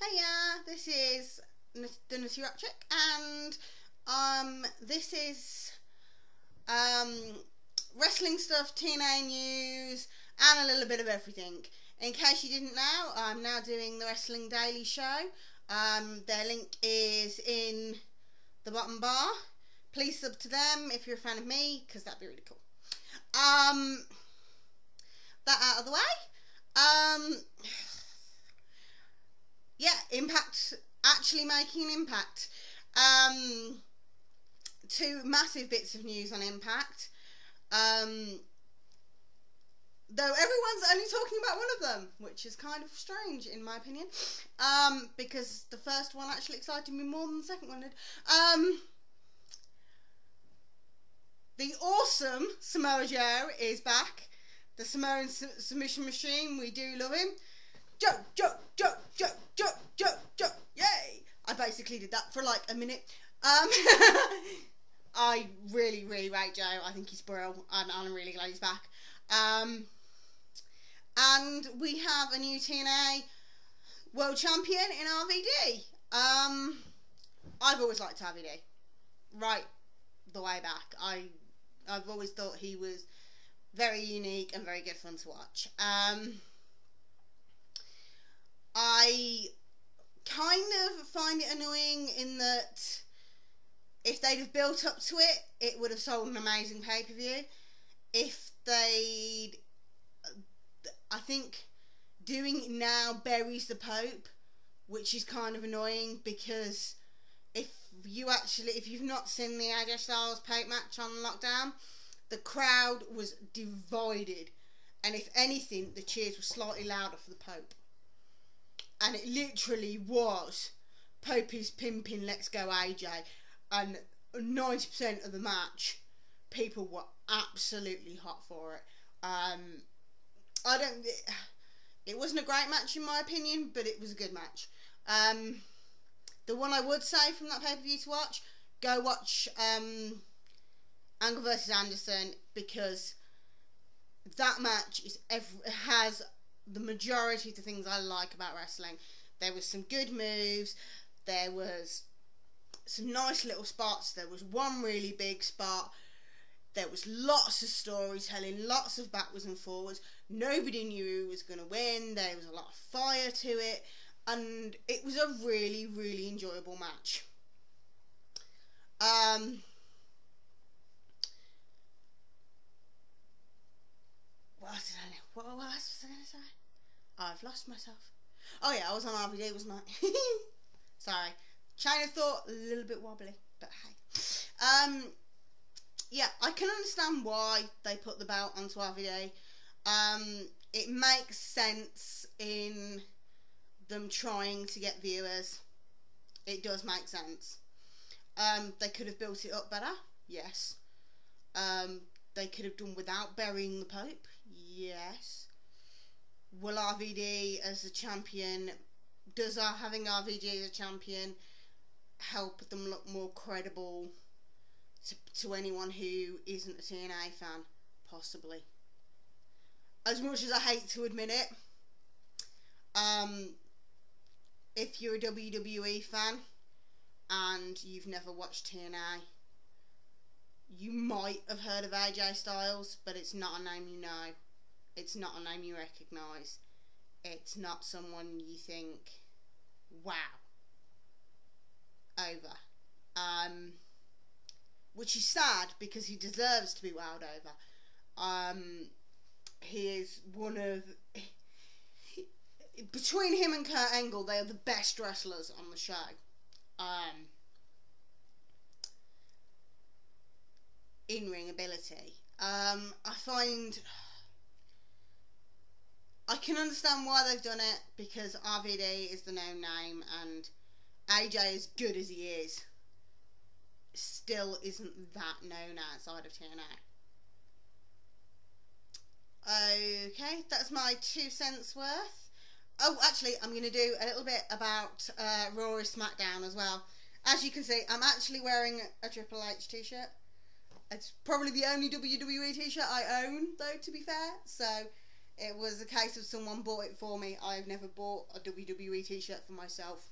Hiya, this is the Nutty Rock Chick, and this is wrestling stuff, TNA news, and a little bit of everything. In case you didn't know, I'm now doing the Wrestling Daily Show. Their link is in the bottom bar. Please sub to them if you're a fan of me, because that'd be really cool. That out of the way. Yeah, Impact actually making an impact. Two massive bits of news on Impact. Though everyone's only talking about one of them, which is kind of strange in my opinion. Because the first one actually excited me more than the second one did. The awesome Samoa Joe is back. The Samoan submission machine, we do love him. Joe, yay! I basically did that for like a minute. I really rate Joe. I think he's brilliant, and I'm really glad he's back. And we have a new TNA World Champion in RVD. I've always liked RVD, right the way back. I've always thought he was very unique and very good fun to watch. I kind of find it annoying in that if they'd have built up to it, it would have sold an amazing pay-per-view. If they'd... I think doing it now buries the Pope, which is kind of annoying, because if you've not seen the AJ Styles Pope match on Lockdown, the crowd was divided, and if anything, the cheers were slightly louder for the Pope. And it literally was Pope is pimping, let's go AJ. And 90% of the match, people were absolutely hot for it. It wasn't a great match in my opinion, but it was a good match. The one I would say from that pay-per-view to watch, go watch Angle vs Anderson, because that match has the majority of the things I like about wrestling. There was some good moves, there was some nice little spots, there was one really big spot, there was lots of storytelling, lots of backwards and forwards. Nobody knew who was going to win, there was a lot of fire to it, and it was a really enjoyable match. What else was I going to say? I've lost myself. Oh yeah, I was on RVD, wasn't I? Sorry. Chain of thought, a little bit wobbly, but hey. Yeah, I can understand why they put the belt onto RVD. It makes sense in them trying to get viewers. It does make sense. They could have built it up better, yes. They could have done without burying the Pope, yes. Will RVD as a champion, does having RVD as a champion help them look more credible to anyone who isn't a TNA fan? Possibly. As much as I hate to admit it, if you're a WWE fan and you've never watched TNA, you might have heard of AJ Styles, but it's not a name you know. It's not a name you recognise. It's not someone you think, wow, over. Which is sad, because he deserves to be wowed over. He is one of... Between him and Kurt Angle, they are the best wrestlers on the show. In-ring ability. I can understand why they've done it, because RVD is the known name, and AJ, as good as he is, still isn't that known outside of TNA. Okay, that's my 2 cents worth. Oh, actually, I'm going to do a little bit about Raw vs SmackDown as well. As you can see, I'm actually wearing a Triple H t-shirt. It's probably the only WWE t-shirt I own, though, to be fair. So, It was a case of someone bought it for me. I've never bought a WWE t-shirt for myself,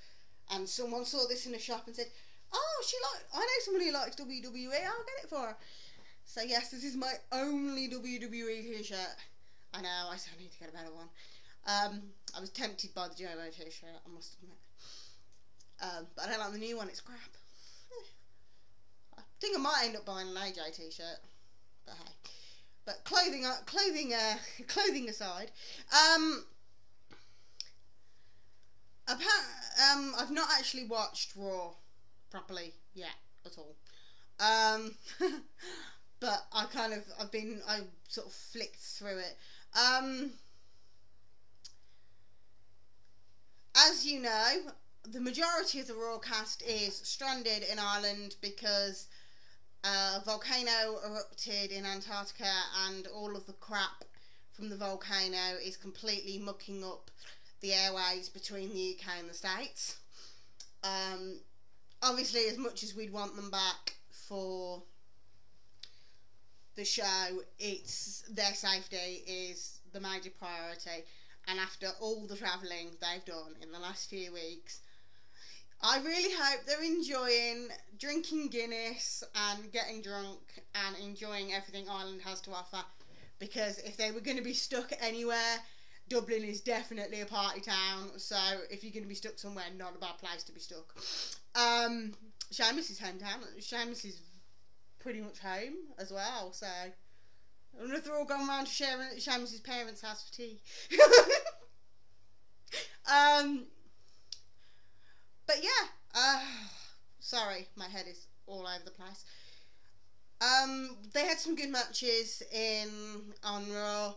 and someone saw this in a shop and said, "Oh, I know somebody who likes WWE. I'll get it for her." So yes, this is my only WWE t-shirt. I know, I still need to get a better one. I was tempted by the JoMo t-shirt, I must admit. But I don't like the new one, it's crap. I think I might end up buying an AJ t-shirt. But hey. But clothing aside, I've not actually watched Raw properly yet at all. But I sort of flicked through it. As you know, the majority of the Raw cast is stranded in Ireland because a volcano erupted in Antarctica, and all of the crap from the volcano is completely mucking up the airways between the UK and the States. Obviously, as much as we'd want them back for the show, their safety is the major priority. And after all the travelling they've done in the last few weeks, I really hope they're enjoying drinking Guinness and getting drunk and enjoying everything Ireland has to offer. Because if they were going to be stuck anywhere, Dublin is definitely a party town. So if you're going to be stuck somewhere, not a bad place to be stuck. Seamus' hometown. Seamus is pretty much home as well. So I wonder if they're all going round to Seamus' parents' house for tea. But yeah, sorry, my head is all over the place. They had some good matches on Raw,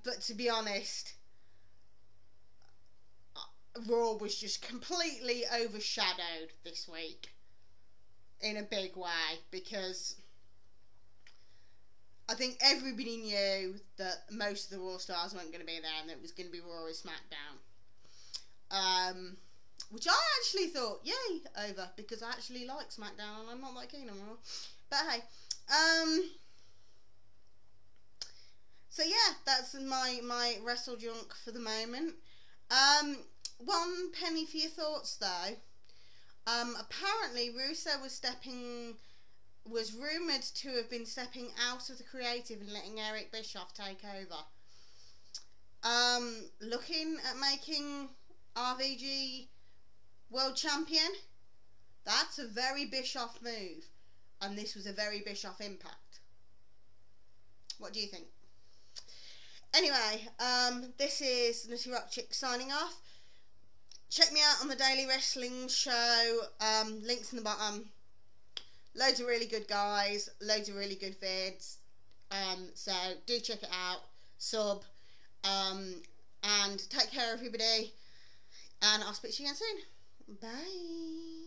but to be honest, Raw was just completely overshadowed this week in a big way, because I think everybody knew that most of the Raw stars weren't going to be there and that it was going to be Raw or SmackDown. Which I actually thought, yay, over, because I actually like SmackDown and I'm not that keen on Raw. But hey, so yeah, that's my wrestle junk for the moment. One penny for your thoughts though. Apparently Russo was rumoured to have been stepping out of the creative and letting Eric Bischoff take over. Looking at making RVG world champion. That's a very Bischoff move, and this was a very Bischoff impact. What do you think? Anyway, this is Nutty Rock Chick signing off. Check me out on the Daily Wrestling Show. Links in the bottom. Loads of really good guys, loads of really good vids. So do check it out. Sub. And take care, everybody. And I'll speak to you again soon. Bye.